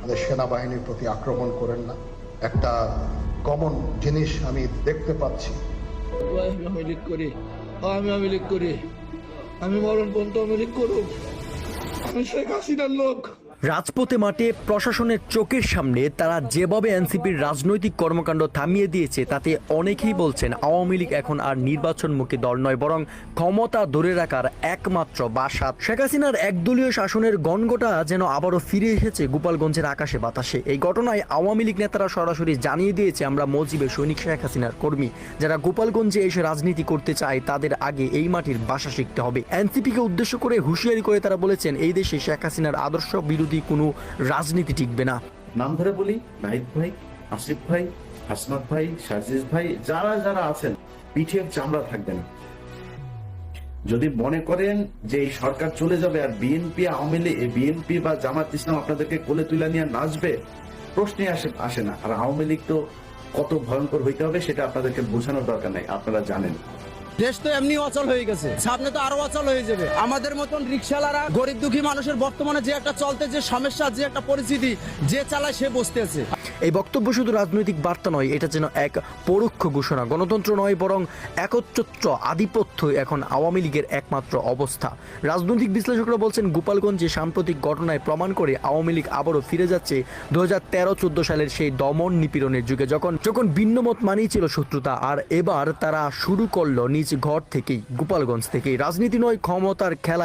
আমাদের সেনাবাহিনীর প্রতি আক্রমণ করেন না। একটা কমন জিনিস আমি দেখতে পাচ্ছি। আমি আওয়ামী লীগ করি, আমি আওয়ামী লীগ করি, আমি মরণ পর্যন্ত আওয়ামী লীগ করুক, আমি শেখ হাসিনার লোক। রাজপথে মাঠে প্রশাসনের চোখের সামনে তারা যেভাবে এনসিপির রাজনৈতিক কর্মকাণ্ড থামিয়ে দিয়েছে তাতে অনেকেই বলছেন আওয়ামী লীগ এখন আর নির্বাচনমুখী দল নয়, বরং ক্ষমতা ধরে রাখার একমাত্র বাসা। শেখ হাসিনার একদলীয় শাসনের গণগোটা যেন আবারও ফিরে এসেছে গোপালগঞ্জের আকাশে বাতাসে। এই ঘটনায় আওয়ামী লীগ নেতারা সরাসরি জানিয়ে দিয়েছে, আমরা মজিবের সৈনিক শেখ হাসিনার কর্মী। যারা গোপালগঞ্জে এসে রাজনীতি করতে চায় তাদের আগে এই মাটির ভাষা শিখতে হবে। এনসিপিকে উদ্দেশ্য করে হুঁশিয়ারি করে তারা বলেছেন, এই দেশে শেখ হাসিনার আদর্শ বিরোধী কোনো রাজনীতি টিকবে না। নাম ধরে বলি, নাহিদ ভাই, আসিফ ভাই, হাসনাত ভাই, সাজিদ ভাই, যারা যারা আছেন, পিঠের চামড়া থাকবে না। যদি মনে করেন যে এই সরকার চলে যাবে আর বিএনপি আওয়ামী লীগ, বিএনপি বা জামাত ইসলাম আপনাদেরকে কোলে তুলে নিয়ে নাচবে, প্রশ্নই আসে না। আর আওয়ামী লীগ তো কত ভয়ঙ্কর হইতে হবে সেটা আপনাদেরকে বোঝানোর দরকার নাই, আপনারা জানেন। দেশ তো এমনি অচল হয়ে গেছে, সামনে তো আরো অচল হয়ে যাবে। আমাদের মতন রিকশালারা, গরিব দুঃখী মানুষের বর্তমানে যে একটা চলতে যে সমস্যা, যে একটা পরিস্থিতি, যে চালায় সে বসতে আছে। এই বক্তব্য শুধু রাজনৈতিক বার্তা নয়, এটা যেন এক পরোক্ষ ঘোষণা। গণতন্ত্র নয় বরং একচ্ছত্র আধিপত্য এখন আওয়ামী লীগের একমাত্র অবস্থা। রাজনৈতিক বিশ্লেষকরা বলছেন, গোপালগঞ্জে সাম্প্রতিক ঘটনায় প্রমাণ করে আওয়ামী লীগ আবারও ফিরে যাচ্ছে 2013-14 সালের সেই দমন নিপীড়নের যুগে, যখন ভিন্নমত মানেই ছিল শত্রুতা। আর এবার তারা শুরু করলো নিজ ঘর থেকেই, গোপালগঞ্জ থেকেই। রাজনীতি নয়, ক্ষমতার খেলায়